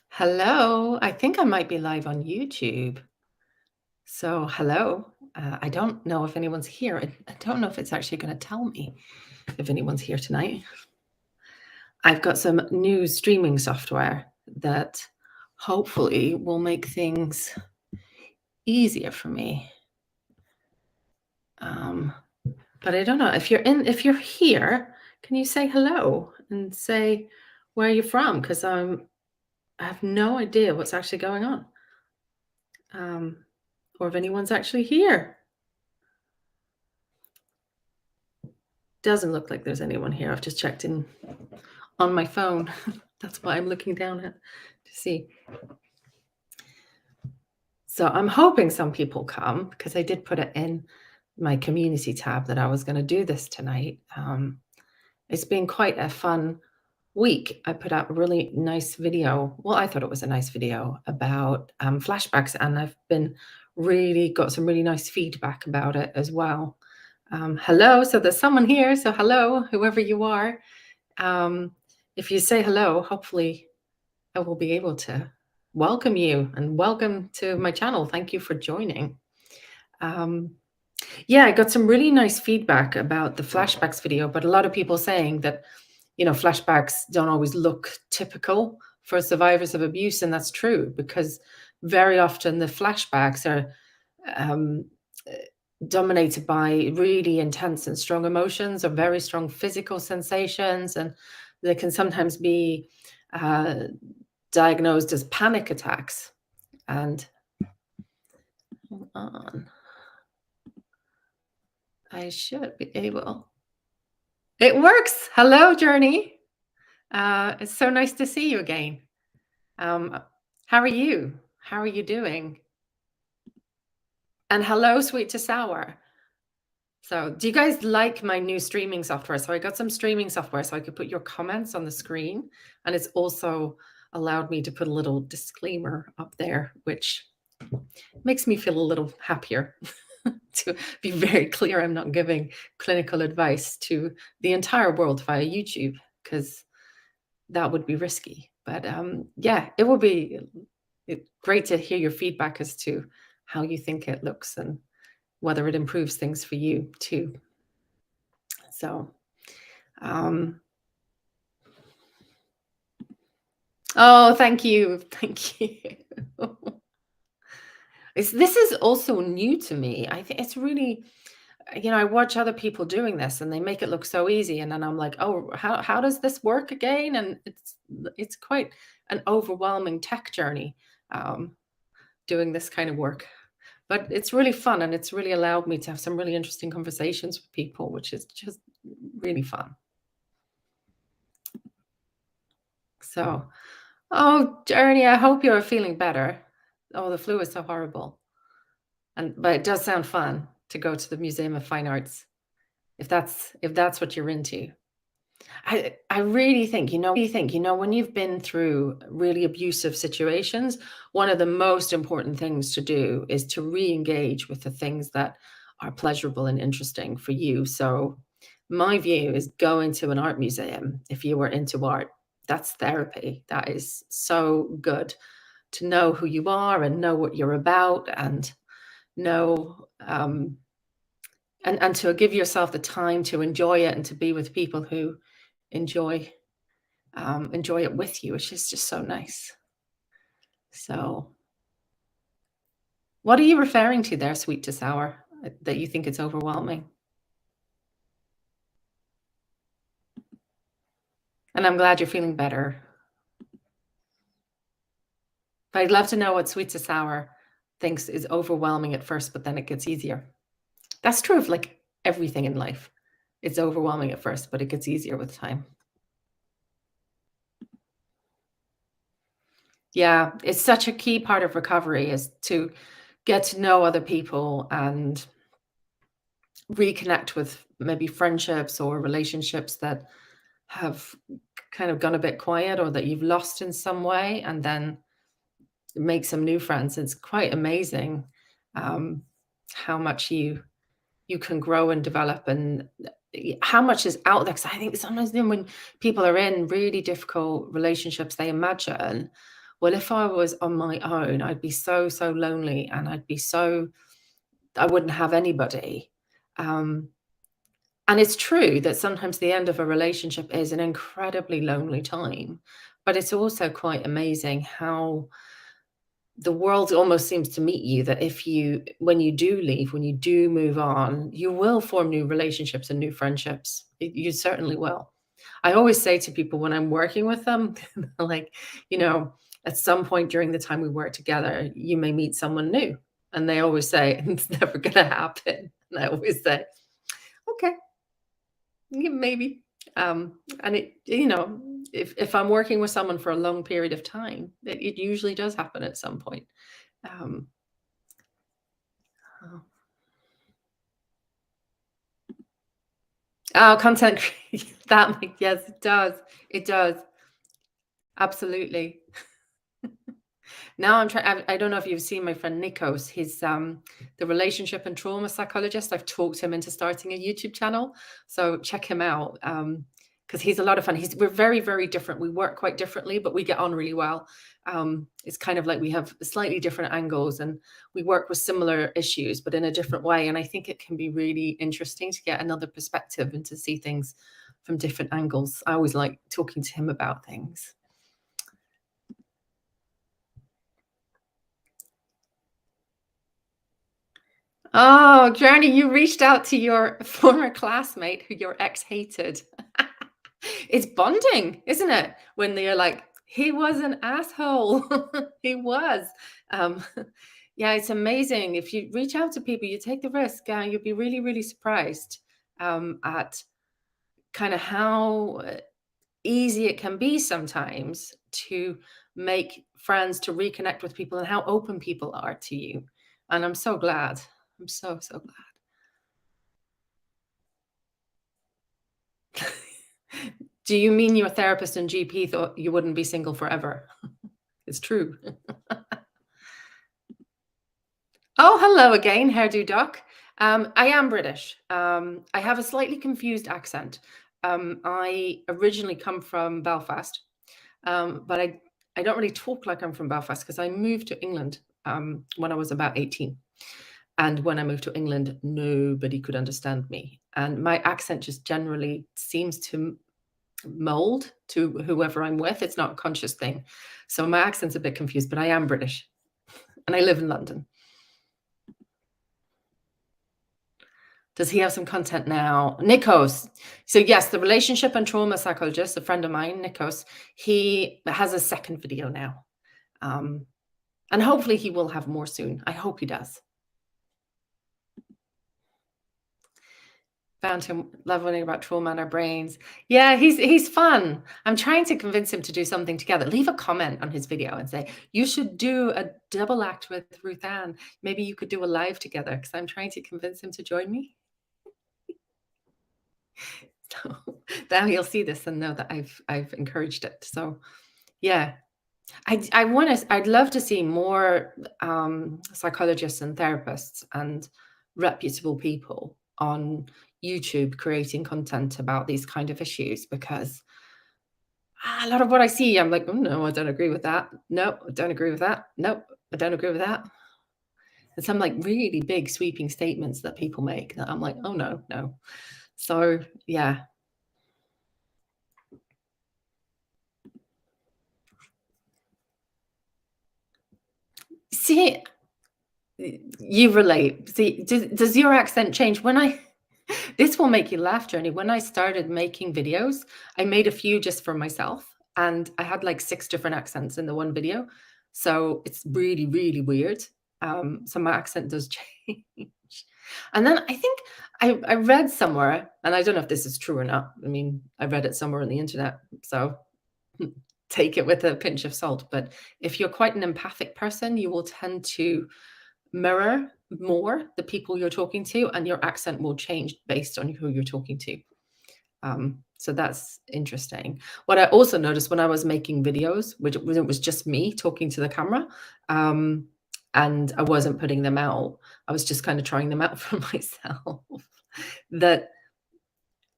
Hello, I think I might be live on YouTube. So, hello. I don't know if anyone's here. I don't know if it's actually going to tell me if anyone's here tonight. I've got some new streaming software that hopefully will make things easier for me. But I don't know if you're here, can you say hello and say where you're from? Because I have no idea what's actually going on. Or if anyone's actually here. Doesn't look like there's anyone here. I've just checked in on my phone. That's why I'm looking down at to see. So I'm hoping some people come because I did put it in my community tab that I was going to do this tonight. It's been quite a fun week. I put out a really nice video. Well, I thought it was a nice video about flashbacks, and I've been got some really nice feedback about it as well. Hello, so there's someone here. So hello, whoever you are. If you say hello, hopefully I will be able to welcome you and welcome to my channel. Thank you for joining. Yeah, I got some really nice feedback about the flashbacks video, but a lot of people saying that, flashbacks don't always look typical for survivors of abuse. And that's true, because very often the flashbacks are dominated by really intense and strong emotions or very strong physical sensations. And they can sometimes be diagnosed as panic attacks. And hold on. I should be able. It works. Hello, Journey. It's so nice to see you again. How are you? How are you doing? And hello, Sweet to Sour. So do you guys like my new streaming software? So I got some streaming software so I could put your comments on the screen. And it's also allowed me to put a little disclaimer up there, which makes me feel a little happier. To be very clear, I'm not giving clinical advice to the entire world via YouTube, because that would be risky. But yeah, it will be great to hear your feedback as to how you think it looks and whether it improves things for you too. So, oh, thank you. Thank you. This is also new to me. I think it's really, I watch other people doing this and they make it look so easy. And then I'm like, oh, how does this work again? And it's quite an overwhelming tech journey doing this kind of work. But it's really fun, and it's really allowed me to have some really interesting conversations with people, which is just really fun. So, oh, Journey, I hope you're feeling better. Oh, the flu is so horrible. But it does sound fun to go to the Museum of Fine Arts, if that's what you're into. I really think, when you've been through really abusive situations, one of the most important things to do is to re-engage with the things that are pleasurable and interesting for you. So my view is go into an art museum if you were into art. That's therapy. That is so good to know who you are and know what you're about, and know and to give yourself the time to enjoy it and to be with people who enjoy it with you, which is just so nice. So what are you referring to there, Sweet to Sour, that you think it's overwhelming? And I'm glad you're feeling better. But I'd love to know what Sweet to Sour thinks is overwhelming at first, but then it gets easier. That's true of like everything in life. It's overwhelming at first, but it gets easier with time. Yeah, it's such a key part of recovery, is to get to know other people and reconnect with maybe friendships or relationships that have kind of gone a bit quiet or that you've lost in some way, and then make some new friends. It's quite amazing how much you you can grow and develop, and how much is out there. Because I think sometimes then when people are in really difficult relationships, they imagine, well, if I was on my own, I'd be so, so lonely, and I wouldn't have anybody. Um, and it's true that sometimes the end of a relationship is an incredibly lonely time, but it's also quite amazing how the world almost seems to meet you, that if you when you do leave, when you do move on, you will form new relationships and new friendships. You certainly will. I always say to people when I'm working with them, like, you know, at some point during the time we work together, you may meet someone new. And they always say, it's never going to happen. And I always say, okay, yeah, maybe. And if I'm working with someone for a long period of time, it usually does happen at some point. Um, oh, content yes, it does. It does. Absolutely. Now I'm trying. I don't know if you've seen my friend Nikos. He's the relationship and trauma psychologist. I've talked him into starting a YouTube channel, so check him out. Because he's a lot of fun. We're very, very different. We work quite differently, but we get on really well. It's kind of like we have slightly different angles, and we work with similar issues, but in a different way. And I think it can be really interesting to get another perspective and to see things from different angles. I always like talking to him about things. Oh, Journey, you reached out to your former classmate who your ex hated. It's bonding, isn't it? When they're like, he was an asshole. He was. Um, yeah, it's amazing. If you reach out to people, you take the risk, you'll be really, really surprised at kind of how easy it can be sometimes to make friends, to reconnect with people, and how open people are to you. And I'm so glad. I'm so, so glad. Do you mean your therapist and GP thought you wouldn't be single forever? It's true. Oh, hello again, hairdo doc. I am British. I have a slightly confused accent. I originally come from Belfast, but I don't really talk like I'm from Belfast because I moved to England when I was about 18. And when I moved to England, nobody could understand me. And my accent just generally seems to mold to whoever I'm with. It's not a conscious thing. So my accent's a bit confused, but I am British and I live in London. Does he have some content now? Nikos. So yes, the relationship and trauma psychologist, a friend of mine, Nikos, he has a second video now. And hopefully he will have more soon. I hope he does. Found him leveling about trauma in our brains. Yeah, he's fun. I'm trying to convince him to do something together. Leave a comment on his video and say, you should do a double act with Ruth Ann. Maybe you could do a live together, because I'm trying to convince him to join me. So now he'll see this and know that I've encouraged it. So yeah. I'd love to see more psychologists and therapists and reputable people on YouTube creating content about these kind of issues, because a lot of what I see, I'm like, oh no, I don't agree with that. No, I don't agree with that. No, I don't agree with that. And some like really big sweeping statements that people make that I'm like, oh no, no. So yeah. See, you relate. See, does your accent change? This will make you laugh, Journey. When I started making videos, I made a few just for myself, and I had like 6 different accents in the one video. So it's really, really weird. So my accent does change. And then I think I read somewhere, and I don't know if this is true or not. I mean, I read it somewhere on the internet, so take it with a pinch of salt. But if you're quite an empathic person, you will tend to mirror more the people you're talking to, and your accent will change based on who you're talking to. So that's interesting. What I also noticed when I was making videos, which it was just me talking to the camera, and I wasn't putting them out. I was just kind of trying them out for myself. That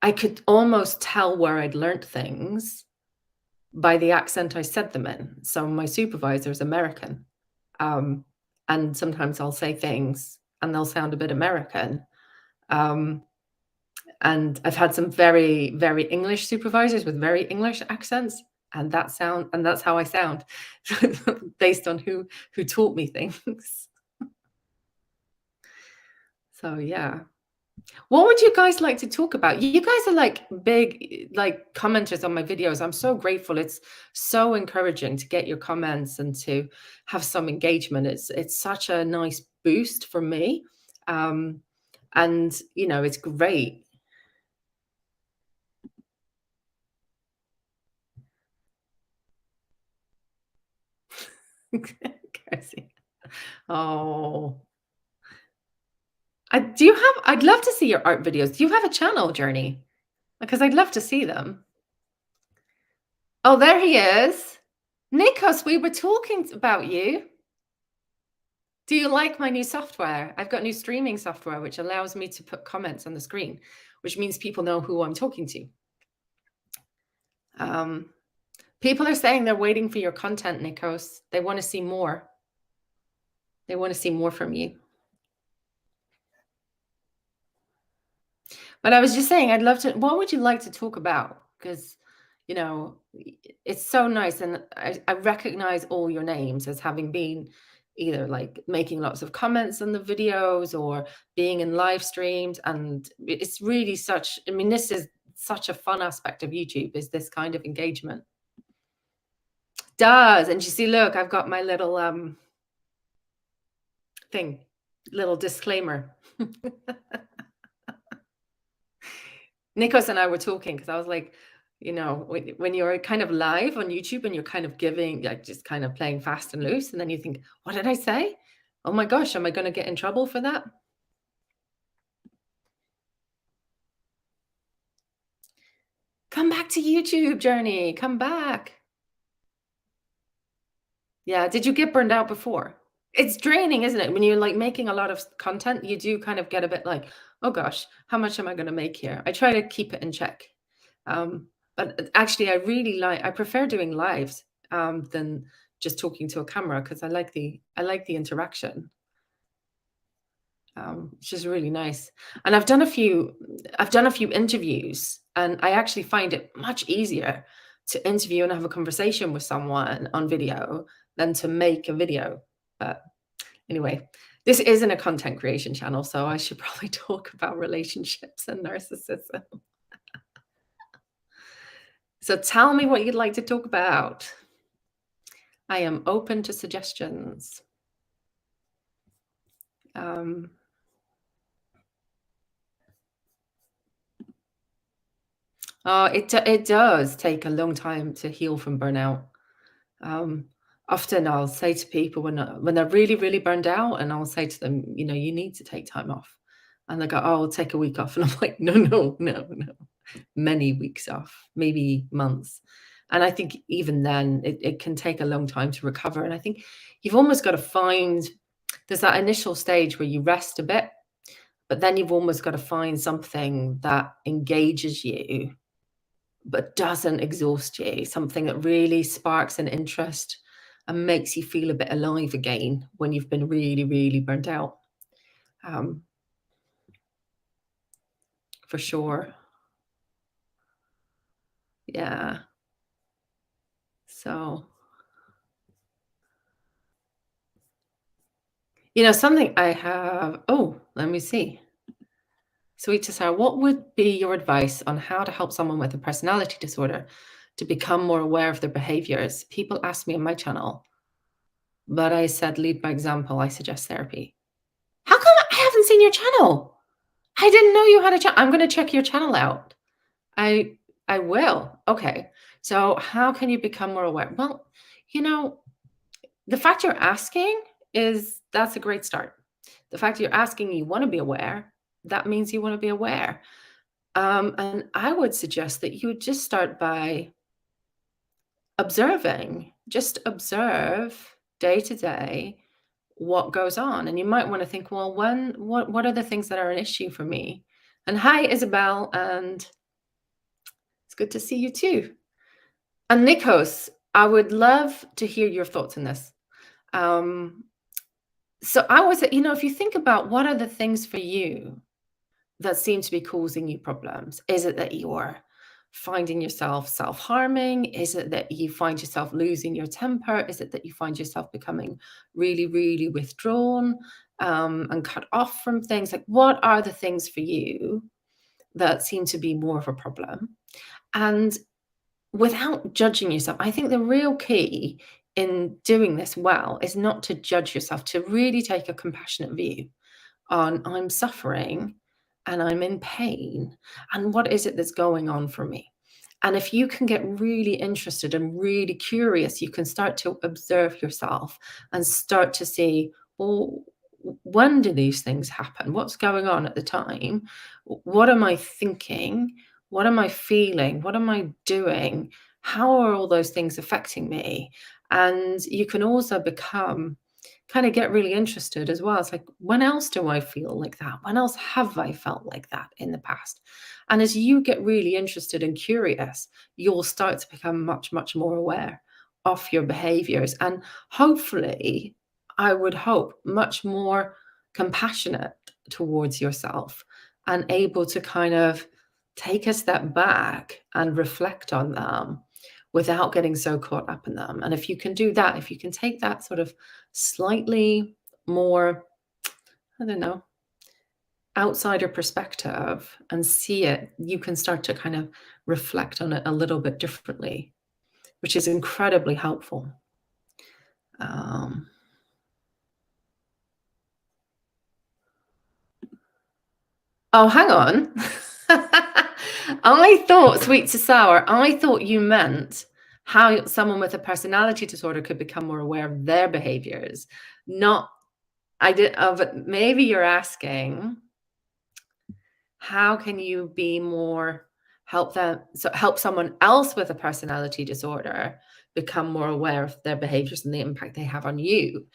I could almost tell where I'd learnt things by the accent I said them in. So my supervisor is American, um, and sometimes I'll say things and they'll sound a bit American. Um, and I've had some very, very English supervisors with very English accents, and that's how I sound based on who taught me things. So yeah. What would you guys like to talk about? You guys are like big like commenters on my videos. I'm so grateful. It's so encouraging to get your comments and to have some engagement. It's such a nice boost for me. Um, and it's great. Kirsty. Oh. I'd love to see your art videos. Do you have a channel, Journey? Because I'd love to see them. Oh, there he is. Nikos, we were talking about you. Do you like my new software? I've got new streaming software, which allows me to put comments on the screen, which means people know who I'm talking to. People are saying they're waiting for your content, Nikos. They want to see more. They want to see more from you. But I was just saying, I'd love to. What would you like to talk about? Because, it's so nice. And I recognize all your names as having been either like making lots of comments on the videos or being in live streams. And it's really this is such a fun aspect of YouTube, is this kind of engagement. Does. And you see, look, I've got my little thing, little disclaimer. Nikos and I were talking because I was like, when you're kind of live on YouTube and you're kind of giving, like just kind of playing fast and loose, and then you think, what did I say? Oh my gosh, am I going to get in trouble for that? Come back to YouTube, Journey. Come back. Yeah. Did you get burned out before? It's draining, isn't it? When you're like making a lot of content, you do kind of get a bit like, oh gosh, how much am I going to make here? I try to keep it in check. But actually, I prefer doing lives than just talking to a camera, because I like the interaction, which is really nice. And I've done a few interviews, and I actually find it much easier to interview and have a conversation with someone on video than to make a video. But anyway, this isn't a content creation channel, so I should probably talk about relationships and narcissism. So tell me what you'd like to talk about. I am open to suggestions. It does take a long time to heal from burnout. Often I'll say to people when they're really, really burned out, and I'll say to them, you need to take time off. And they go, oh, I'll take a week off. And I'm like, no. Many weeks off, maybe months. And I think even then it can take a long time to recover. And I think you've almost got to find, there's that initial stage where you rest a bit, but then you've almost got to find something that engages you, but doesn't exhaust you, something that really sparks an interest and makes you feel a bit alive again when you've been really, really burnt out. For sure. Yeah. So, something I have, let me see. Sweet to Sarah, what would be your advice on how to help someone with a personality disorder to become more aware of their behaviors? People ask me on my channel, but I said lead by example. I suggest therapy. How come I haven't seen your channel? I didn't know you had a channel. I'm going to check your channel out. I will. Okay. So how can you become more aware? Well, the fact you're asking that's a great start. The fact you're asking, you want to be aware, that means you want to be aware. And I would suggest that you would just start by observing. Just observe day to day what goes on. And you might want to think, well, what are the things that are an issue for me? And hi, Isabel, and it's good to see you too. And Nikos, I would love to hear your thoughts on this. So I was, if you think about what are the things for you that seem to be causing you problems, is it that you're finding yourself self-harming? Is it that you find yourself losing your temper? Is it that you find yourself becoming really, really withdrawn and cut off from things? Like, what are the things for you that seem to be more of a problem? And without judging yourself, I think the real key in doing this well is not to judge yourself, to really take a compassionate view on I'm suffering and I'm in pain, and what is it that's going on for me? And if you can get really interested and really curious, you can start to observe yourself and start to see, well, when do these things happen? What's going on at the time? What am I thinking? What am I feeling? What am I doing? How are all those things affecting me? And you can also kind of get really interested as well. It's like, when else do I feel like that? When else have I felt like that in the past? And as you get really interested and curious, you'll start to become much, much more aware of your behaviors. And hopefully, I would hope, much more compassionate towards yourself and able to kind of take a step back and reflect on them without getting so caught up in them. And if you can do that, if you can take that sort of slightly more, I don't know, outsider perspective and see it, you can start to kind of reflect on it a little bit differently, which is incredibly helpful. Oh, hang on. I thought, sweet to sour, I thought you meant how someone with a personality disorder could become more aware of their behaviors. Not, but maybe you're asking, how can you be more, help someone else with a personality disorder become more aware of their behaviors and the impact they have on you?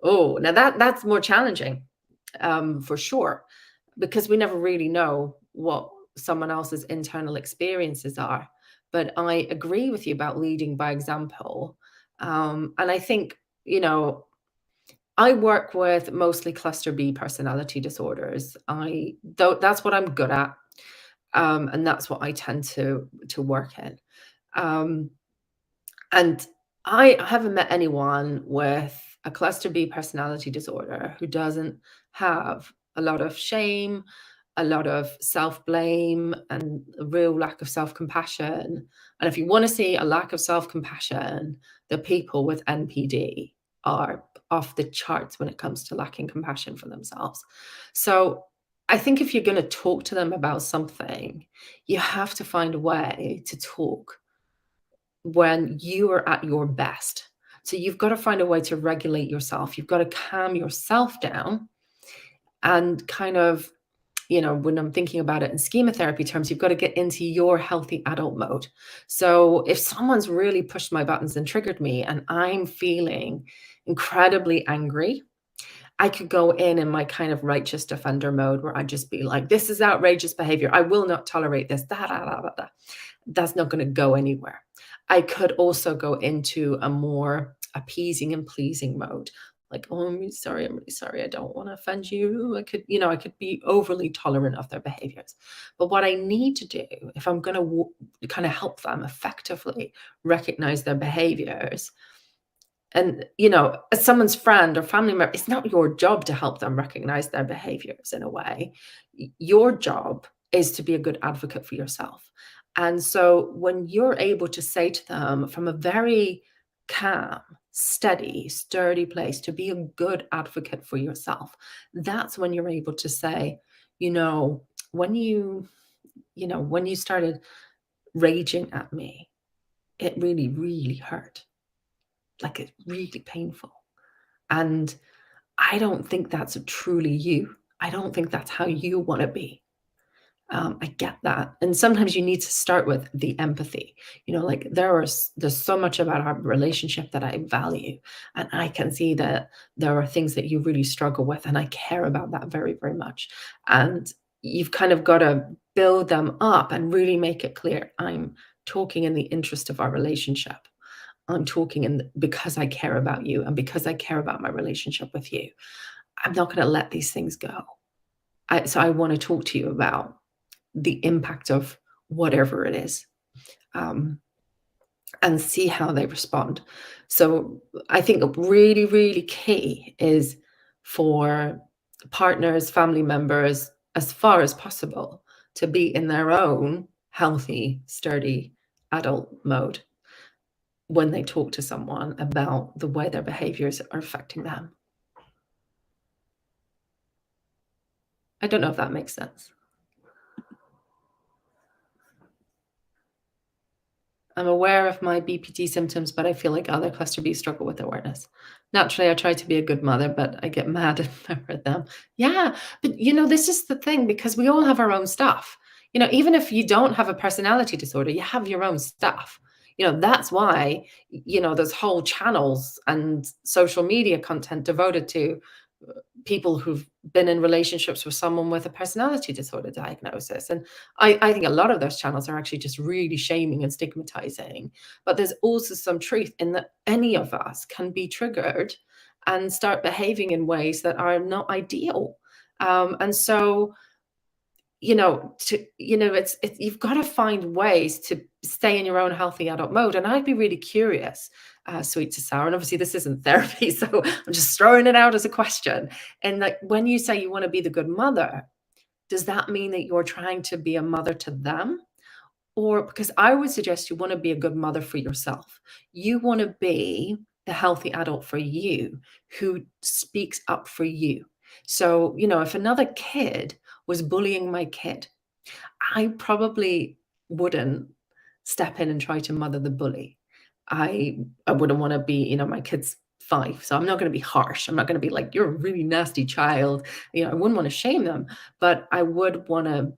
Oh, now that's more challenging, for sure, because we never really know what someone else's internal experiences are. But I agree with you about leading by example. And I think, I work with mostly cluster B personality disorders. That's what I'm good at. And that's what I tend to work in. And I haven't met anyone with a cluster B personality disorder who doesn't have a lot of shame, a lot of self-blame, and a real lack of self-compassion. And if you want to see a lack of self-compassion, the people with NPD are off the charts when it comes to lacking compassion for themselves. So I think if you're going to talk to them about something, you have to find a way to talk when you are at your best. So you've got to find a way to regulate yourself. You've got to calm yourself down and kind of, when I'm thinking about it in schema therapy terms, you've got to get into your healthy adult mode. So if someone's really pushed my buttons and triggered me and I'm feeling incredibly angry, I could go in my kind of righteous defender mode where I'd just be like, this is outrageous behavior. I will not tolerate this. That's not going to go anywhere. I could also go into a more appeasing and pleasing mode. Like, oh, I'm really sorry. I don't want to offend you. I could be overly tolerant of their behaviors. But what I need to do, if I'm going to kind of help them effectively recognize their behaviors, and, as someone's friend or family member, it's not your job to help them recognize their behaviors in a way. Your job is to be a good advocate for yourself. And so when you're able to say to them from a very calm, steady, sturdy place to be a good advocate for yourself, that's when you're able to say, when you started raging at me, it really, really hurt. Like, it's really painful. And I don't think that's truly you. I don't think that's how you want to be. I get that. And sometimes you need to start with the empathy. Like there's so much about our relationship that I value. And I can see that there are things that you really struggle with. And I care about that very, very much. And you've kind of got to build them up and really make it clear. I'm talking in the interest of our relationship. I'm talking because I care about you and because I care about my relationship with you. I'm not going to let these things go. So I want to talk to you about the impact of whatever it is, um, and see how they respond. So I think really, really key is for partners, family members, as far as possible, to be in their own healthy, sturdy adult mode when they talk to someone about the way their behaviors are affecting them. I don't know if that makes sense. I'm aware of my BPD symptoms, but I feel like other cluster B struggle with awareness. Naturally, I try to be a good mother, but I get mad at them. Yeah, but this is the thing because we all have our own stuff. Even if you don't have a personality disorder, you have your own stuff. That's why, there's whole channels and social media content devoted to people who've been in relationships with someone with a personality disorder diagnosis. And I think a lot of those channels are actually just really shaming and stigmatizing. But there's also some truth in that any of us can be triggered and start behaving in ways that are not ideal. And so, you've got to find ways to stay in your own healthy adult mode. And I'd be really curious, sweet to sour, and obviously this isn't therapy, so I'm just throwing it out as a question. And like, when you say you want to be the good mother, does that mean that you're trying to be a mother to them? Or because I would suggest you want to be a good mother for yourself. You want to be the healthy adult for you who speaks up for you. So, if another kid was bullying my kid, I probably wouldn't step in and try to mother the bully. I wouldn't want to be, my kid's 5, so I'm not going to be harsh. I'm not going to be like, you're a really nasty child. I wouldn't want to shame them, but I would want to,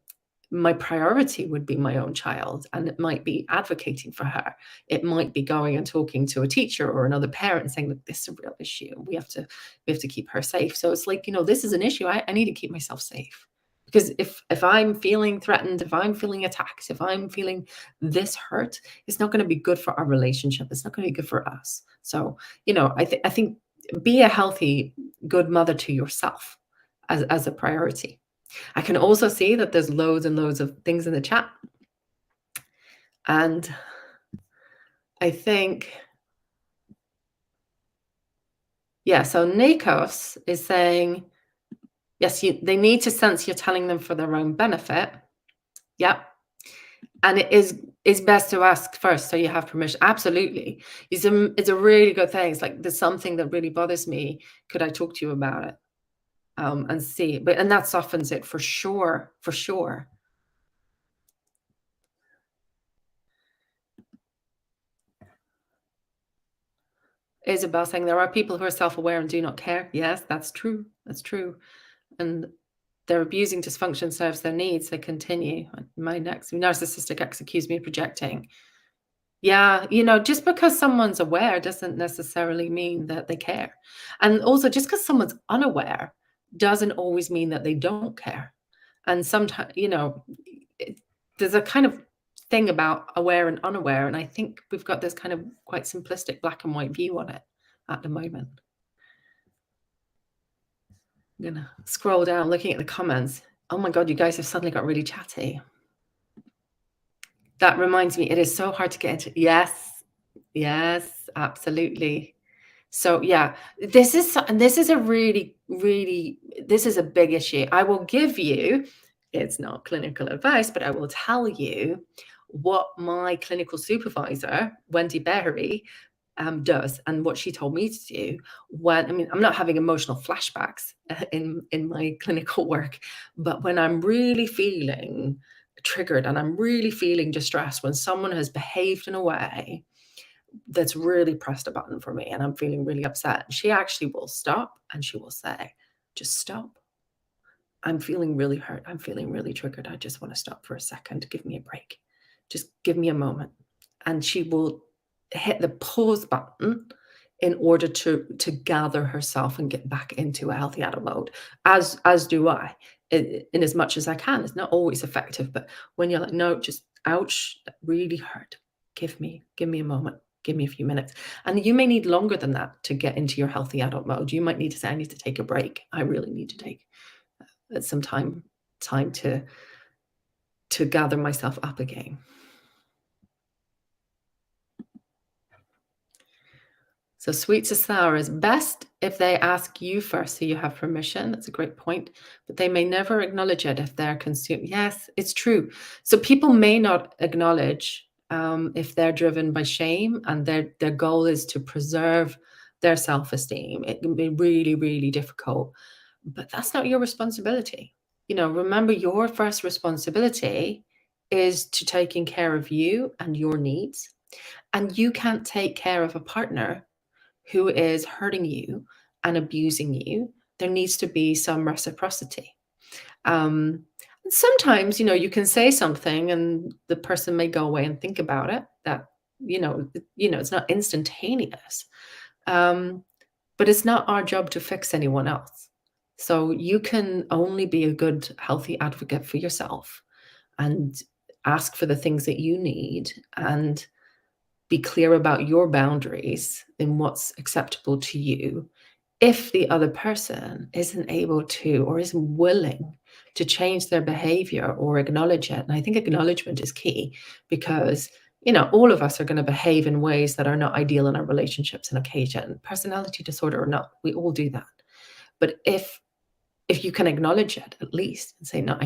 my priority would be my own child, and it might be advocating for her. It might be going and talking to a teacher or another parent and saying, look, this is a real issue. We have to keep her safe. So it's like, this is an issue. I need to keep myself safe. Because if I'm feeling threatened, if I'm feeling attacked, if I'm feeling this hurt, it's not going to be good for our relationship. It's not going to be good for us. So, I think be a healthy, good mother to yourself as a priority. I can also see that there's loads and loads of things in the chat. And I think, yeah, so Nikos is saying, yes, they need to sense you're telling them for their own benefit. Yep. And it is best to ask first so you have permission. Absolutely. It's a really good thing. It's like, there's something that really bothers me. Could I talk to you about it? And see. And that softens it for sure. For sure. Isabel saying there are people who are self-aware and do not care. Yes, that's true. That's true. And they're abusing dysfunction serves their needs. They continue. My next narcissistic ex accused me of projecting. Yeah, just because someone's aware doesn't necessarily mean that they care. And also, just because someone's unaware doesn't always mean that they don't care. And sometimes, there's a kind of thing about aware and unaware. And I think we've got this kind of quite simplistic black and white view on it at the moment. I'm going to scroll down, looking at the comments. Oh my God, you guys have suddenly got really chatty. That reminds me, it is so hard to get into. Yes, absolutely. So yeah, this is a really, really, this is a big issue. I will give you, it's not clinical advice, but I will tell you what my clinical supervisor, Wendy Berry, does, and what she told me to do I'm not having emotional flashbacks in my clinical work, but when I'm really feeling triggered and I'm really feeling distressed, when someone has behaved in a way that's really pressed a button for me and I'm feeling really upset, she actually will stop and she will say, just stop. I'm feeling really hurt. I'm feeling really triggered. I just want to stop for a second. Give me a break. Just give me a moment." And she will hit the pause button in order to gather herself and get back into a healthy adult mode, as do I, in as much as I can. It's not always effective, but when you're like, "No, just ouch, that really hurt. Give me a moment. Give me a few minutes." And you may need longer than that to get into your healthy adult mode. You might need to say, "I need to take a break. I really need to take some time to gather myself up again." So sweet to sour is best if they ask you first, so you have permission. That's a great point. But they may never acknowledge it if they're consumed. Yes, it's true. So people may not acknowledge if they're driven by shame and their goal is to preserve their self-esteem. It can be really, really difficult. But that's not your responsibility. Remember, your first responsibility is to taking care of you and your needs. And you can't take care of a partner who is hurting you and abusing you. There needs to be some reciprocity. Um, Sometimes, you can say something and the person may go away and think about it. That, it's not instantaneous. Um, but it's not our job to fix anyone else. So you can only be a good, healthy advocate for yourself and ask for the things that you need and be clear about your boundaries and what's acceptable to you. If the other person isn't able to or isn't willing to change their behavior or acknowledge it, and I think acknowledgement is key because all of us are going to behave in ways that are not ideal in our relationships on occasion, personality disorder or not. We all do that. But if you can acknowledge it at least and say, "No,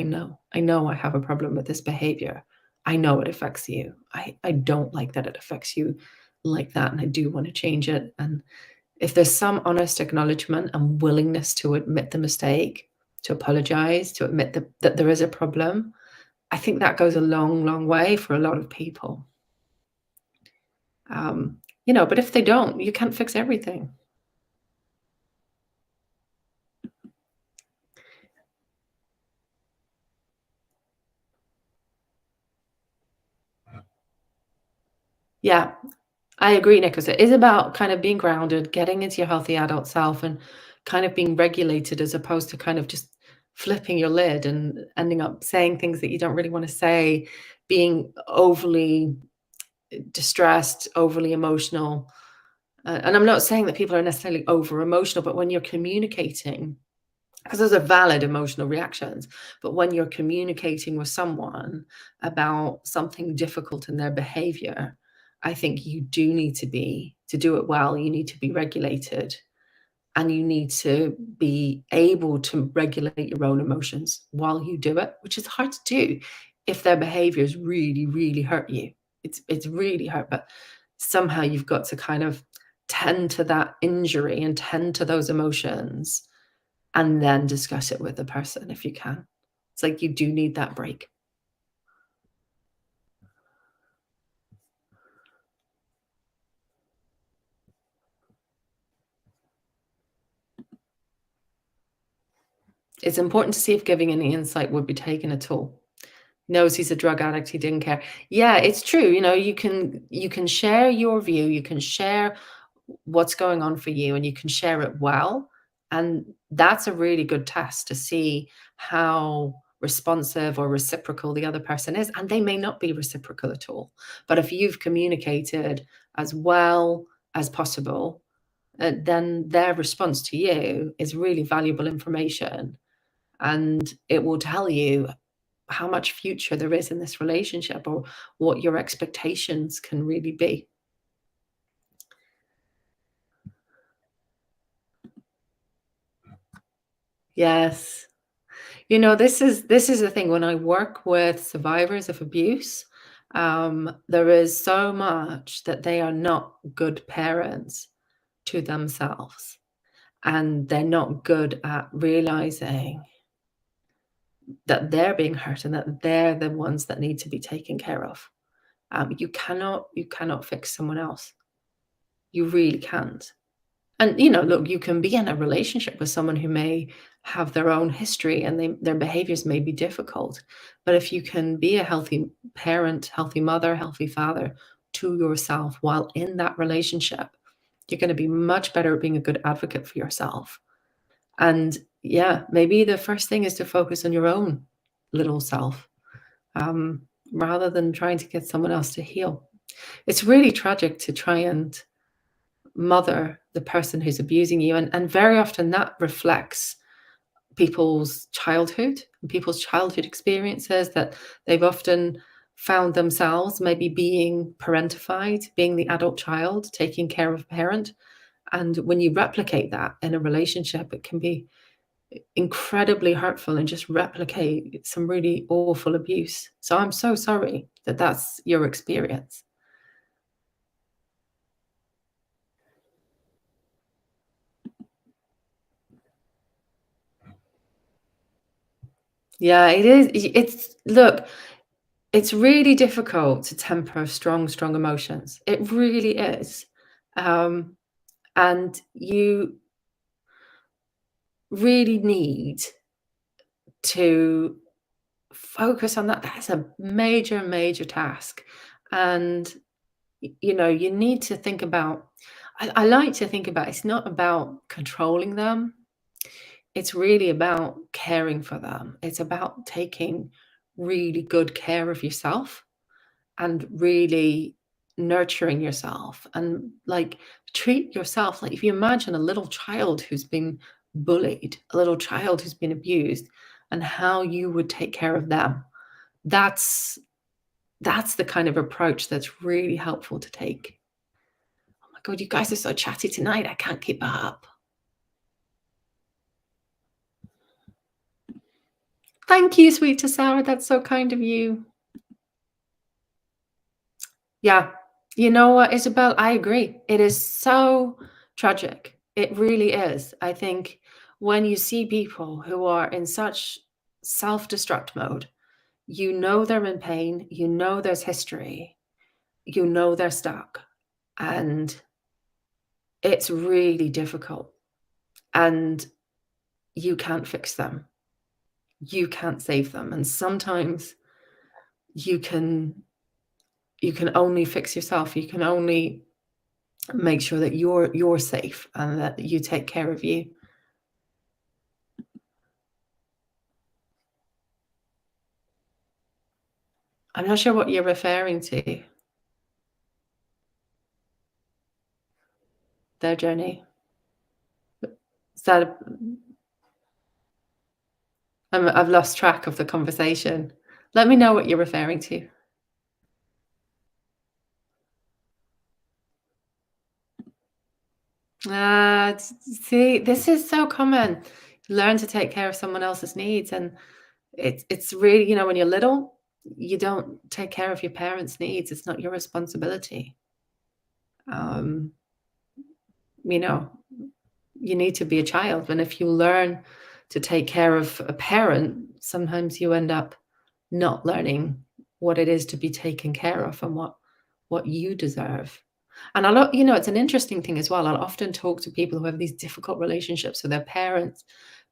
I know I have a problem with this behavior. I know it affects you. I don't like that it affects you like that, and I do want to change it." And if there's some honest acknowledgement and willingness to admit the mistake, to apologize, to admit that there is a problem, I think that goes a long, long way for a lot of people. But if they don't, you can't fix everything. Yeah, I agree, Nicholas. It is about kind of being grounded, getting into your healthy adult self, and kind of being regulated as opposed to kind of just flipping your lid and ending up saying things that you don't really want to say, being overly distressed, overly emotional. And I'm not saying that people are necessarily over emotional, but when you're communicating, because those are valid emotional reactions, but when you're communicating with someone about something difficult in their behavior, I think you do need to do it well, you need to be regulated and you need to be able to regulate your own emotions while you do it, which is hard to do if their behaviors really, really hurt you. It's really hurt, but somehow you've got to kind of tend to that injury and tend to those emotions and then discuss it with the person if you can. It's like you do need that break. It's important to see if giving any insight would be taken at all. Knows he's a drug addict, he didn't care. Yeah, it's true, you can share your view, you can share what's going on for you, and you can share it well, and that's a really good test to see how responsive or reciprocal the other person is, and they may not be reciprocal at all. But if you've communicated as well as possible, then their response to you is really valuable information, and it will tell you how much future there is in this relationship or what your expectations can really be. Yes. This is the thing when I work with survivors of abuse, there is so much that they are not good parents to themselves, and they're not good at realizing that they're being hurt and that they're the ones that need to be taken care of. You cannot fix someone else. You really can't. And look, you can be in a relationship with someone who may have their own history and their behaviors may be difficult. But if you can be a healthy parent, healthy mother, healthy father to yourself while in that relationship, you're going to be much better at being a good advocate for yourself. And yeah, maybe the first thing is to focus on your own little self, rather than trying to get someone else to heal. It's really tragic to try and mother the person who's abusing you. And very often that reflects people's childhood experiences, that they've often found themselves maybe being parentified, being the adult child, taking care of a parent. And when you replicate that in a relationship, it can be incredibly hurtful and just replicate some really awful abuse. So I'm so sorry that that's your experience. Yeah, it is. It's look, it's really difficult to temper strong, strong emotions. It really is. Um, and you really need to focus on that. That's a major, major task. And you need to think about, I like to think about, it's not about controlling them. It's really about caring for them. It's about taking really good care of yourself and really nurturing yourself and like treat yourself like, if you imagine a little child who's been bullied, a little child who's been abused, and how you would take care of them. That's the kind of approach that's really helpful to take. Oh my god, you guys are so chatty tonight. I can't keep up. Thank you, sweet to sour. That's so kind of you. Yeah. You know what, Isabel? I agree. It is so tragic. It really is. I think when you see people who are in such self-destruct mode, you know they're in pain, you know there's history, you know they're stuck, and it's really difficult. And you can't fix them. You can't save them. And sometimes you can only fix yourself. You can only make sure that you're safe and that you take care of you. I'm not sure what you're referring to, their journey. Is that I've lost track of the conversation. Let me know what you're referring to. See, this is so common. Learn to take care of someone else's needs, and it's really, when you're little, you don't take care of your parents' needs. It's not your responsibility. Um, you know, you need to be a child, and if you learn to take care of a parent, sometimes you end up not learning what it is to be taken care of and what you deserve. And it's an interesting thing as well. I'll often talk to people who have these difficult relationships with their parents,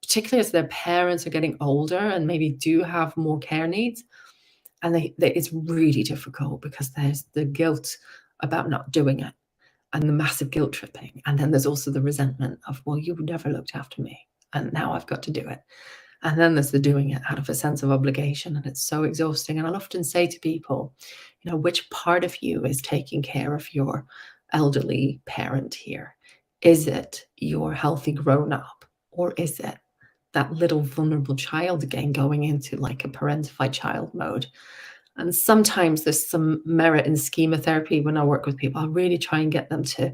particularly as their parents are getting older and maybe do have more care needs. And it's really difficult because there's the guilt about not doing it and the massive guilt tripping. And then there's also the resentment of, well, you never looked after me and now I've got to do it. And then there's the doing it out of a sense of obligation. And it's so exhausting. And I'll often say to people, which part of you is taking care of your elderly parent here? Is it your healthy grown up? Or is it that little vulnerable child again going into like a parentified child mode? And sometimes there's some merit in schema therapy when I work with people. I really try and get them to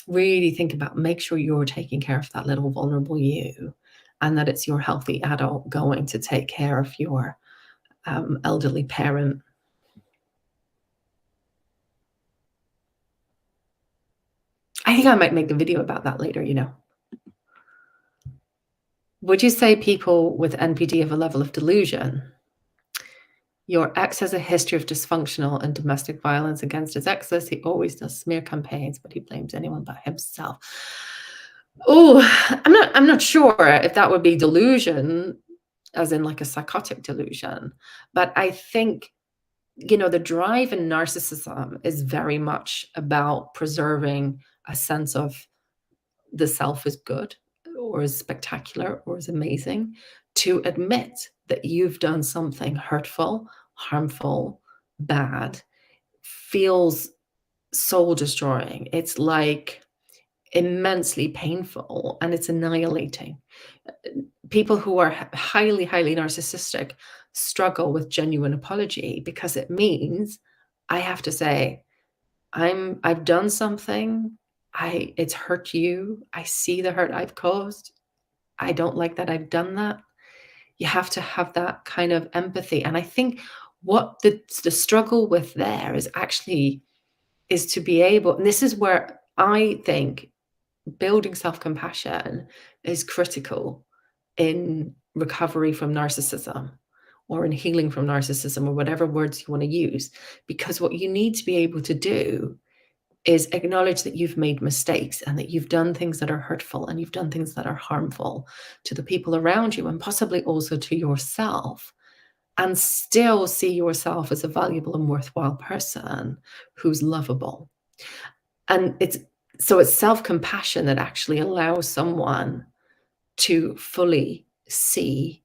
really think about, make sure you're taking care of that little vulnerable you, and that it's your healthy adult going to take care of your elderly parent. I think I might make a video about that later. Would you say people with NPD have a level of delusion? Your ex has a history of dysfunctional and domestic violence against his exes. He always does smear campaigns, but he blames anyone but himself. Oh, I'm not sure if that would be delusion, as in like a psychotic delusion, but I think, the drive in narcissism is very much about preserving a sense of the self is good or is spectacular or is amazing. To admit that you've done something hurtful, harmful, bad feels soul destroying. It's like immensely painful and it's annihilating. People who are highly, highly narcissistic struggle with genuine apology because it means I have to say, I've done something. It's hurt you. I see the hurt I've caused. I don't like that I've done that. You have to have that kind of empathy. And I think what the struggle with there is to be able, and this is where I think building self-compassion is critical in recovery from narcissism or in healing from narcissism or whatever words you want to use. Because what you need to be able to do is acknowledge that you've made mistakes and that you've done things that are hurtful and you've done things that are harmful to the people around you and possibly also to yourself, and still see yourself as a valuable and worthwhile person who's lovable. And it's self-compassion that actually allows someone to fully see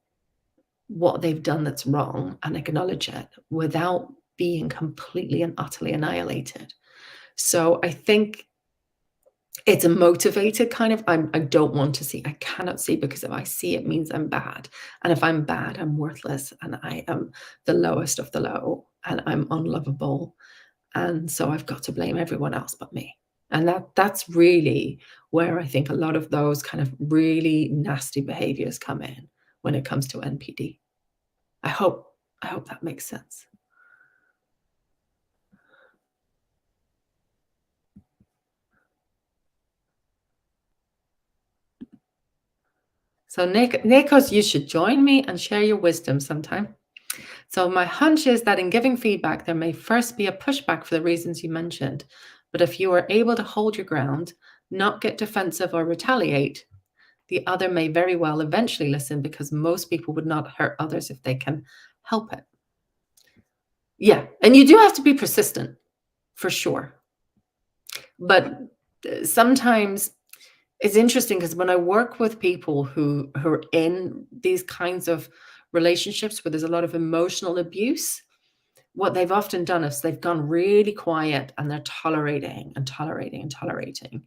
what they've done that's wrong and acknowledge it without being completely and utterly annihilated. So I think it's a motivated kind of, I don't want to see, I cannot see, because if I see, it means I'm bad. And if I'm bad, I'm worthless and I am the lowest of the low and I'm unlovable. And so I've got to blame everyone else but me. And that's really where I think a lot of those kind of really nasty behaviors come in when it comes to NPD. I hope that makes sense. So Nikos, you should join me and share your wisdom sometime. So my hunch is that in giving feedback, there may first be a pushback for the reasons you mentioned. But if you are able to hold your ground, not get defensive or retaliate, the other may very well eventually listen, because most people would not hurt others if they can help it. Yeah, and you do have to be persistent, for sure. But sometimes it's interesting because when I work with people who are in these kinds of relationships where there's a lot of emotional abuse, what they've often done is they've gone really quiet and they're tolerating and tolerating and tolerating.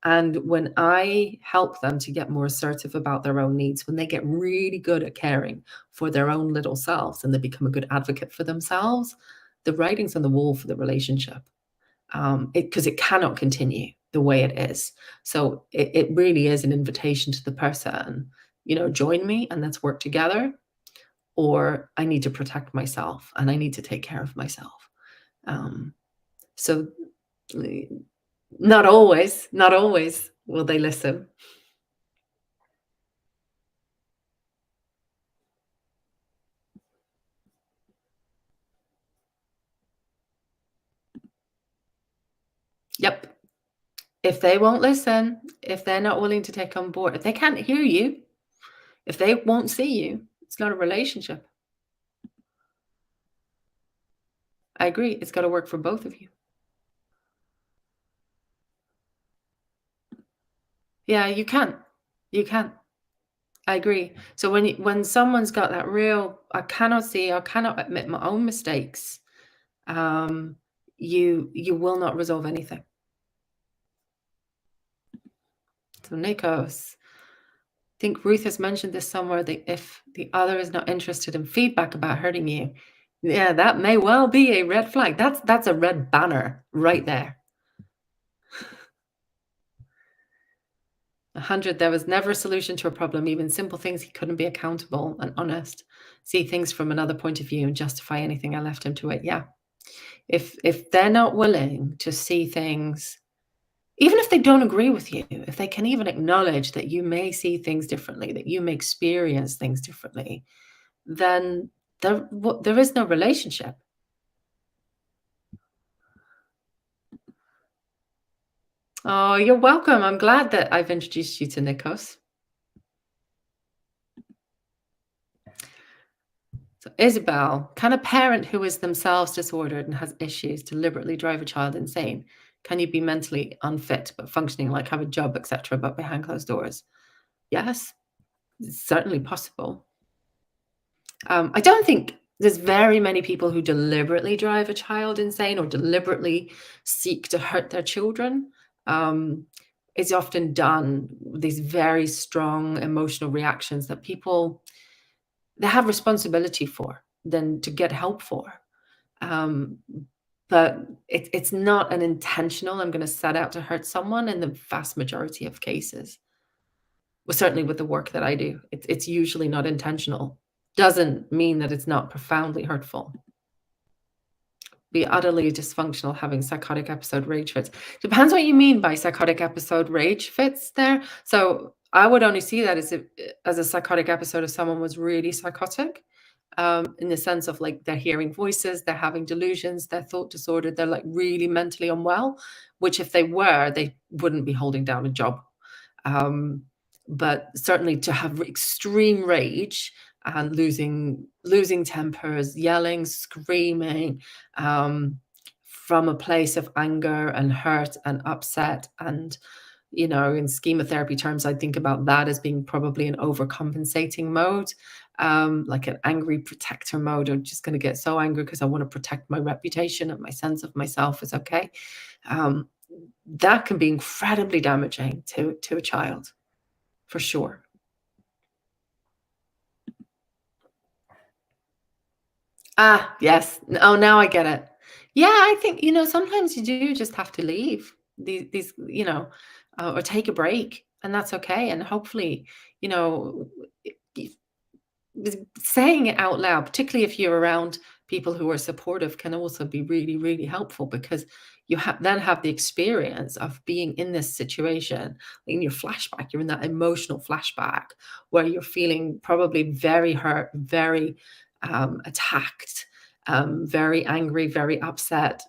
And when I help them to get more assertive about their own needs, when they get really good at caring for their own little selves and they become a good advocate for themselves, the writing's on the wall for the relationship, because it cannot continue the way it is. So it really is an invitation to the person, join me and let's work together, or I need to protect myself and I need to take care of myself. So not always will they listen. Yep. If they won't listen, if they're not willing to take on board, if they can't hear you, if they won't see you, it's not a relationship. I agree. It's got to work for both of you. Yeah, you can. You can. I agree. So when someone's got that real, I cannot see, I cannot admit my own mistakes, you will not resolve anything. So Nikos, I think Ruth has mentioned this somewhere, that if the other is not interested in feedback about hurting you, yeah, that may well be a red flag. That's a red banner right there. 100, there was never a solution to a problem, even simple things. He couldn't be accountable and honest, see things from another point of view and justify anything I left him to it. Yeah. If they're not willing to see things, even if they don't agree with you, if they can even acknowledge that you may see things differently, that you may experience things differently, then there is no relationship. Oh, you're welcome. I'm glad that I've introduced you to Nikos. So, Isabel, can a parent who is themselves disordered and has issues deliberately drive a child insane? Can you be mentally unfit but functioning, like have a job, etc., but behind closed doors? Yes, it's certainly possible. I don't think there's very many people who deliberately drive a child insane or deliberately seek to hurt their children. Um, it's often done with these very strong emotional reactions that people they have responsibility for, than to get help for. Um, but it's not an intentional, I'm going to set out to hurt someone in the vast majority of cases. Well, certainly with the work that I do, it's usually not intentional. Doesn't mean that it's not profoundly hurtful. Be utterly dysfunctional, having psychotic episode rage fits. Depends what you mean by psychotic episode rage fits there. So I would only see that as a psychotic episode if someone was really psychotic, in the sense of like they're hearing voices, they're having delusions, they're thought disordered, they're like really mentally unwell, which if they were, they wouldn't be holding down a job. Um, but certainly to have extreme rage and losing tempers, yelling, screaming, um, from a place of anger and hurt and upset. And, in schema therapy terms, I think about that as being probably an overcompensating mode, like an angry protector mode. I'm just going to get so angry because I want to protect my reputation and my sense of myself is okay. Um, that can be incredibly damaging to a child, for sure. Ah, yes. Oh, now I get it. Yeah, I think, sometimes you do just have to leave these, or take a break, and that's okay. And hopefully, you know, saying it out loud, particularly if you're around people who are supportive, can also be really, really helpful because then have the experience of being in this situation. In your flashback, you're in that emotional flashback where you're feeling probably very hurt, very attacked, very angry, very upset,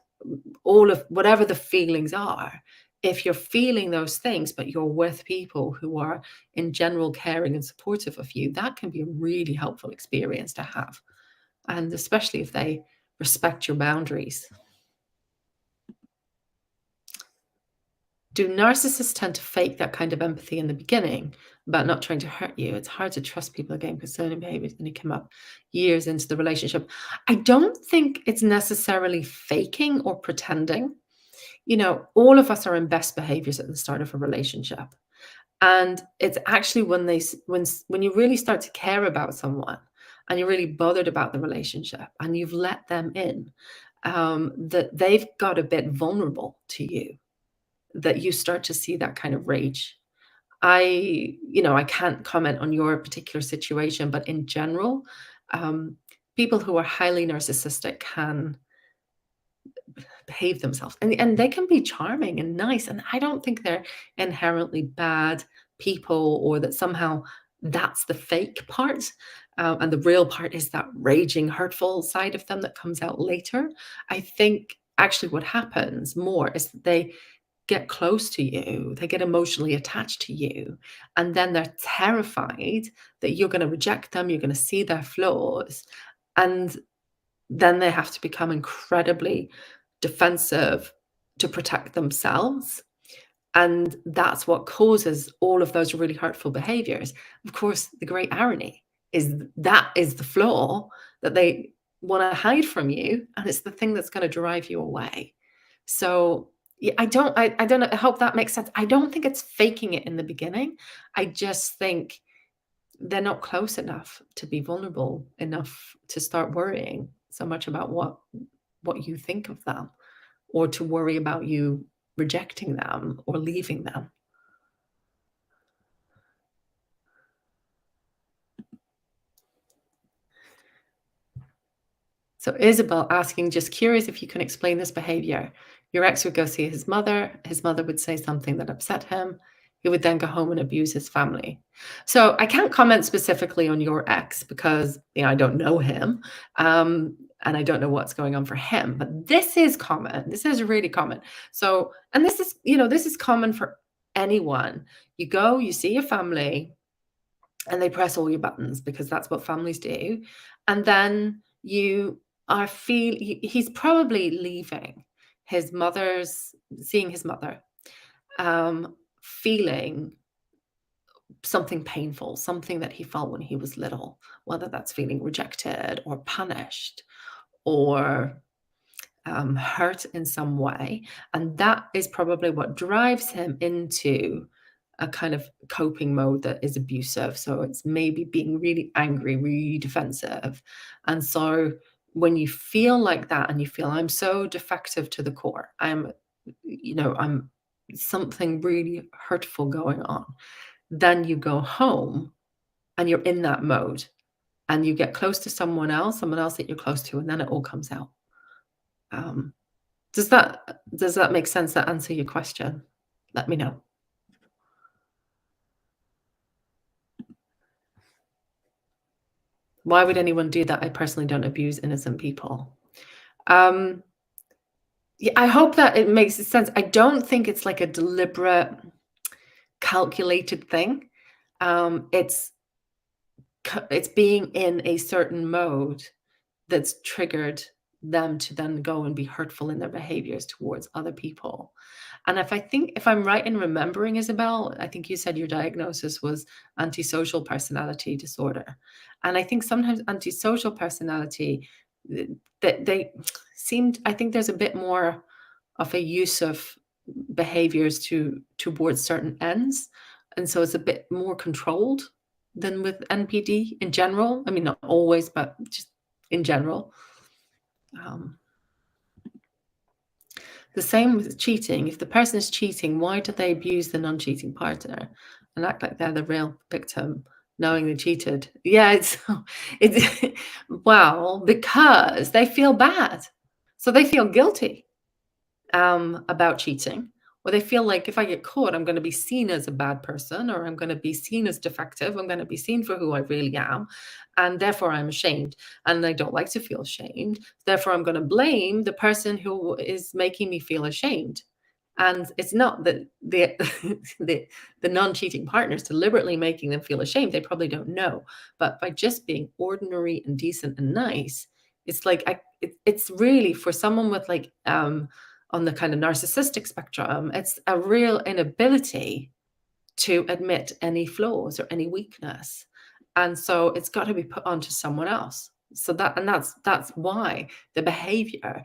all of whatever the feelings are. If you're feeling those things, but you're with people who are in general caring and supportive of you, that can be a really helpful experience to have. And especially if they respect your boundaries. Do narcissists tend to fake that kind of empathy in the beginning about not trying to hurt you? It's hard to trust people again because certain behaviors only come up years into the relationship. I don't think it's necessarily faking or pretending. All of us are in best behaviors at the start of a relationship. And it's actually when when you really start to care about someone and you're really bothered about the relationship and you've let them in, that they've got a bit vulnerable to you, that you start to see that kind of rage. I can't comment on your particular situation, but in general, um, people who are highly narcissistic can behave themselves and they can be charming and nice, and I don't think they're inherently bad people or that somehow that's the fake part, and the real part is that raging hurtful side of them that comes out later. I think actually what happens more is that they get close to you, they get emotionally attached to you, and then they're terrified that you're going to reject them, you're going to see their flaws, and then they have to become incredibly defensive to protect themselves. And that's what causes all of those really hurtful behaviors. Of course, the great irony is that is the flaw that they want to hide from you. And it's the thing that's going to drive you away. So yeah, I don't know. I hope that makes sense. I don't think it's faking it in the beginning. I just think they're not close enough to be vulnerable enough to start worrying so much about what you think of them or to worry about you rejecting them or leaving them. So Isabel asking, just curious if you can explain this behavior. Your ex would go see his mother would say something that upset him. He would then go home and abuse his family. So I can't comment specifically on your ex because I don't know him. and I don't know what's going on for him. But this is common. This is really common. So, and this is, this is common for anyone. You go, you see your family, and they press all your buttons because that's what families do. And then he's probably leaving seeing his mother, feeling something painful, something that he felt when he was little, whether that's feeling rejected or punished or hurt in some way. And that is probably what drives him into a kind of coping mode that is abusive. So it's maybe being really angry, really defensive. And so when you feel like that and you feel I'm so defective to the core, I'm something really hurtful going on, then you go home and you're in that mode and you get close to someone else that you're close to, and then it all comes out. Does that make sense? That answer your question? Let me know. Why would anyone do that? I personally don't abuse innocent people. Yeah, I hope that it makes sense. I don't think it's like a deliberate, calculated thing. It's being in a certain mode that's triggered them to then go and be hurtful in their behaviors towards other people. And if I'm right in remembering, Isabel, I think you said your diagnosis was antisocial personality disorder. And I think sometimes antisocial personality, I think there's a bit more of a use of behaviors towards certain ends. And so it's a bit more controlled than with NPD in general. I mean, not always, but just in general. The same with cheating. If the person is cheating, why do they abuse the non-cheating partner and act like they're the real victim, knowing they cheated? Yeah, it's well, because they feel bad. So they feel guilty about cheating. Or they feel like if I get caught, I'm going to be seen as a bad person, or I'm going to be seen as defective. I'm going to be seen for who I really am. And therefore, I'm ashamed. And I don't like to feel ashamed. Therefore, I'm going to blame the person who is making me feel ashamed. And it's not that the non-cheating partner is deliberately making them feel ashamed. They probably don't know. But by just being ordinary and decent and nice, it's like it's really for someone with like on the kind of narcissistic spectrum, it's a real inability to admit any flaws or any weakness. And so it's got to be put onto someone else. So that's why the behavior,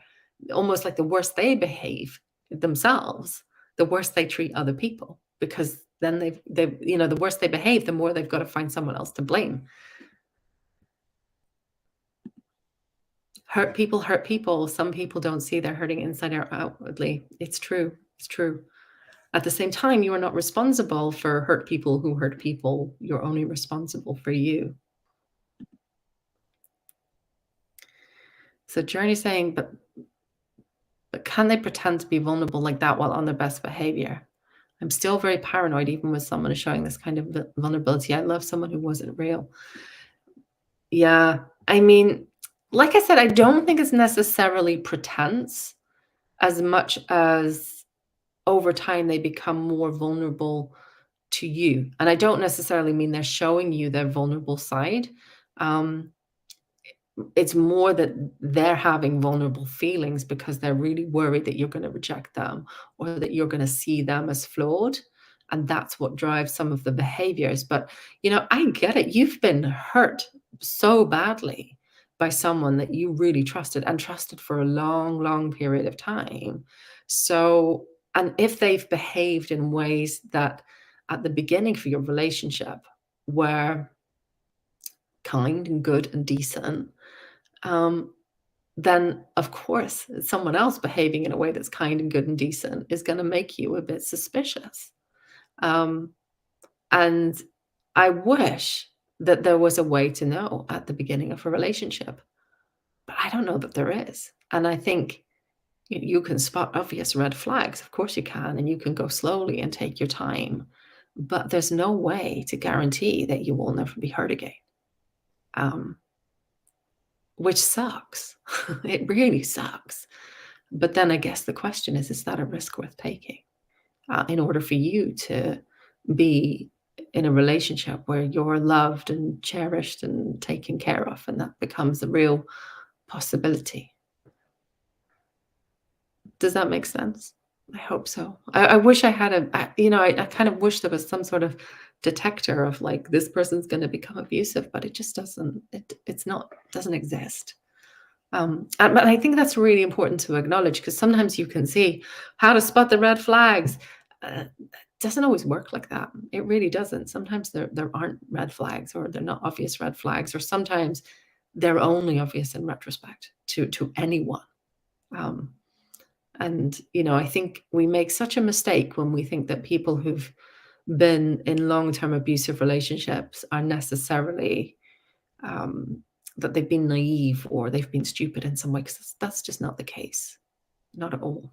almost like the worse they behave themselves, the worse they treat other people, because then they've the worse they behave, the more they've got to find someone else to blame. Hurt people. Some people don't see they're hurting inside or outwardly. It's true. It's true. At the same time, you are not responsible for hurt people who hurt people. You're only responsible for you. So Journey's saying, but can they pretend to be vulnerable like that while on their best behavior? I'm still very paranoid, even with someone showing this kind of vulnerability. I love someone who wasn't real. Yeah. I mean, like I said, I don't think it's necessarily pretense as much as over time they become more vulnerable to you. And I don't necessarily mean they're showing you their vulnerable side. It's more that they're having vulnerable feelings because they're really worried that you're going to reject them or that you're going to see them as flawed. And that's what drives some of the behaviors. But, I get it. You've been hurt so badly by someone that you really trusted and trusted for a long, long period of time. So, and if they've behaved in ways that at the beginning for your relationship were kind and good and decent, then of course someone else behaving in a way that's kind and good and decent is going to make you a bit suspicious. And I wish that there was a way to know at the beginning of a relationship, but I don't know that there is. And I think you can spot obvious red flags. Of course you can, and you can go slowly and take your time, but there's no way to guarantee that you will never be hurt again. which sucks. It really sucks. But then I guess the question is that a risk worth taking? In order for you to be in a relationship where you're loved and cherished and taken care of, and that becomes a real possibility. Does that make sense? I hope so. I wish I had I kind of wish there was some sort of detector of like this person's going to become abusive, but it just doesn't. It's not doesn't exist. But I think that's really important to acknowledge because sometimes you can see how to spot the red flags. It doesn't always work like that. It really doesn't. Sometimes there aren't red flags, or they're not obvious red flags, or sometimes they're only obvious in retrospect to anyone. Um, and I think we make such a mistake when we think that people who've been in long-term abusive relationships are necessarily um, that they've been naive or they've been stupid in some way, because that's just not the case. Not at all.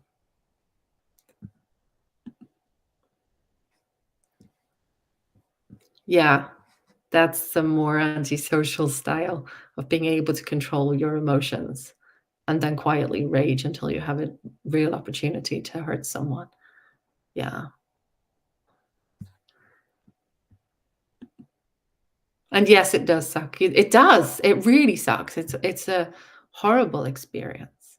Yeah, that's some more antisocial style of being able to control your emotions and then quietly rage until you have a real opportunity to hurt someone. Yeah. And yes, it does suck. It does. It really sucks. It's a horrible experience.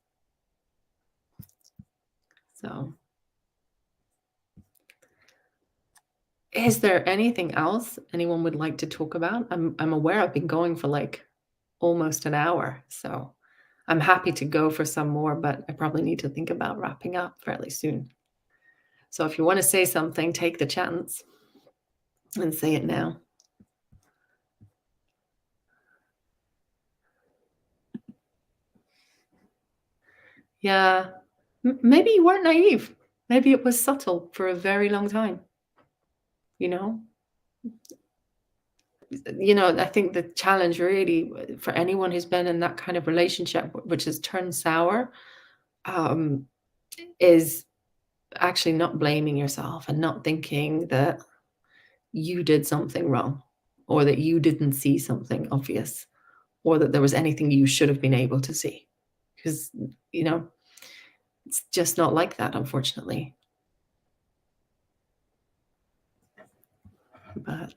So, is there anything else anyone would like to talk about? I'm aware I've been going for like almost an hour, so I'm happy to go for some more, but I probably need to think about wrapping up fairly soon. So if you want to say something, take the chance and say it now. Yeah, maybe you weren't naive. Maybe it was subtle for a very long time, you know? I think the challenge really for anyone who's been in that kind of relationship, which has turned sour, um, is actually not blaming yourself and not thinking that you did something wrong or that you didn't see something obvious or that there was anything you should have been able to see. Because, you know, it's just not like that, unfortunately. But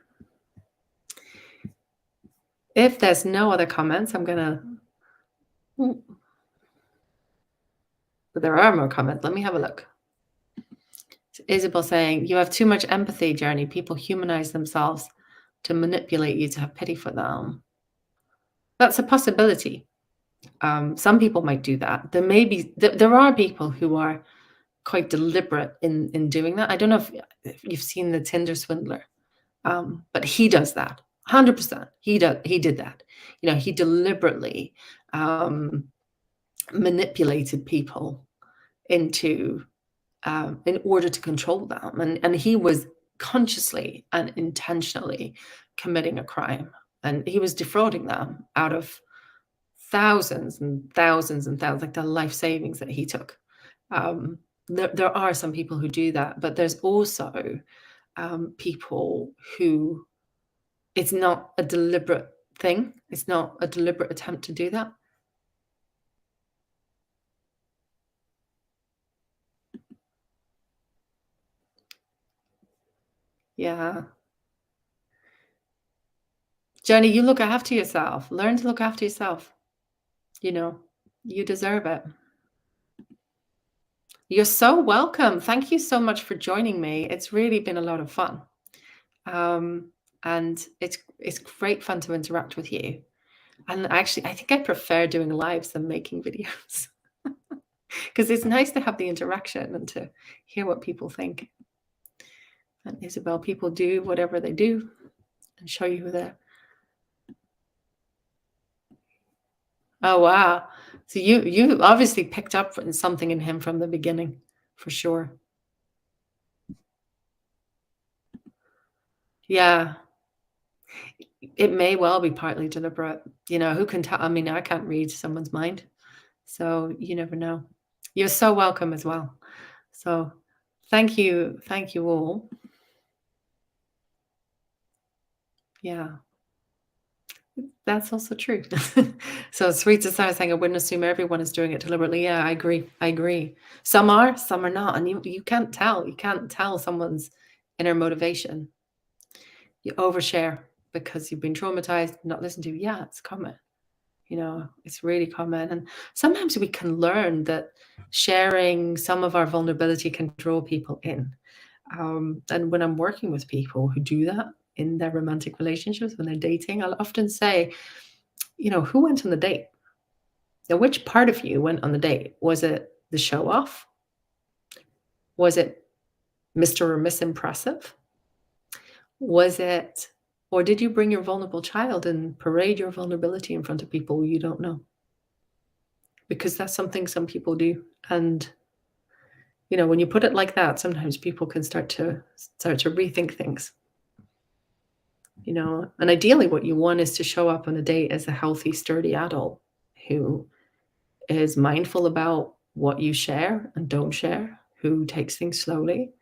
if there's no other comments, I'm gonna. But there are more comments. Let me have a look. Isabel saying, "You have too much empathy, Journey. People humanize themselves to manipulate you to have pity for them." That's a possibility. Some people might do that. There are people who are quite deliberate in doing that. I don't know if you've seen the Tinder swindler, but he does that 100%. He did that. He deliberately um, manipulated people into in order to control them. And he was consciously and intentionally committing a crime. And he was defrauding them out of thousands and thousands and thousands, like the life savings that he took. There are some people who do that, but there's also people who it's not a deliberate thing. It's not a deliberate attempt to do that. Yeah. Jenny, you look after yourself. Learn to look after yourself. You know, you deserve it. You're so welcome. Thank you so much for joining me. It's really been a lot of fun. Um, and it's great fun to interact with you. And actually, I think I prefer doing lives than making videos because it's nice to have the interaction and to hear what people think. And Isabel, people do whatever they do and show you who they're. Oh wow! So you obviously picked up on something in him from the beginning, for sure. Yeah, it may well be partly deliberate. Who can tell? I mean, I can't read someone's mind, so you never know. You're so welcome as well. So thank you all. Yeah. That's also true. So sweet to start saying I wouldn't assume everyone is doing it deliberately. Yeah, I agree. I agree. Some are not, and you can't tell. You can't tell someone's inner motivation. You overshare because you've been traumatized, not listened to. Yeah, it's common. It's really common. And sometimes we can learn that sharing some of our vulnerability can draw people in. And when I'm working with people who do that in their romantic relationships, when they're dating, I'll often say, who went on the date? Now, which part of you went on the date? Was it the show off? Was it Mr. or Miss Impressive? Was it, or did you bring your vulnerable child and parade your vulnerability in front of people you don't know? Because that's something some people do. And, when you put it like that, sometimes people can start to rethink things. And ideally what you want is to show up on a date as a healthy, sturdy adult who is mindful about what you share and don't share, who takes things slowly,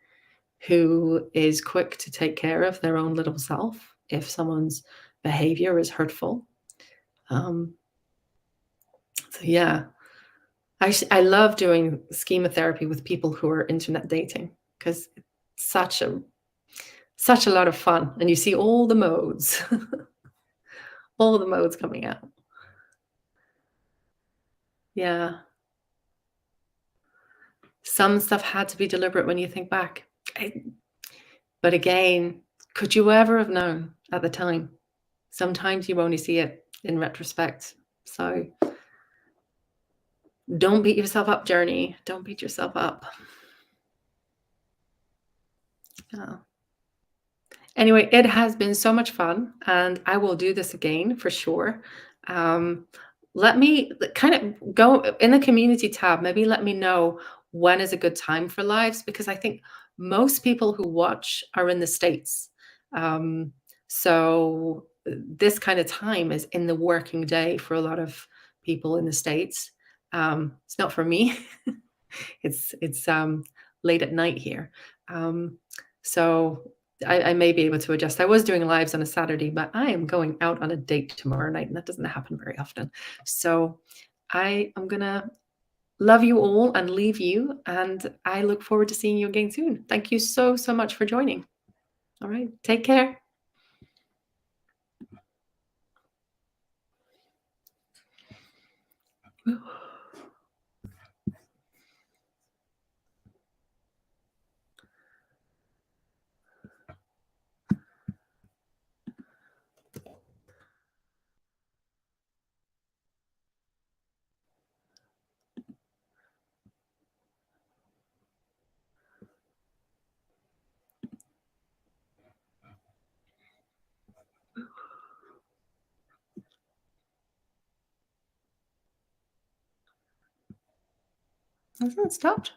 who is quick to take care of their own little self if someone's behavior is hurtful. So yeah, I love doing schema therapy with people who are internet dating because it's such a lot of fun, and you see all the modes, all the modes coming out. Yeah. Some stuff had to be deliberate when you think back. I But again, could you ever have known at the time? Sometimes you only see it in retrospect. So don't beat yourself up, Journey. Don't beat yourself up. Yeah. Anyway, it has been so much fun, and I will do this again for sure. Um, Let me kind of go in the community tab. Maybe let me know when is a good time for lives, because I think most people who watch are in the States. Um, so this kind of time is in the working day for a lot of people in the States. It's not for me. It's late at night here. Um, so I may be able to adjust. I was doing lives on a Saturday, but I am going out on a date tomorrow night, and that doesn't happen very often. So I am gonna love you all and leave you, and I look forward to seeing you again soon. Thank you so, so much for joining. All right, take care. Hasn't stopped.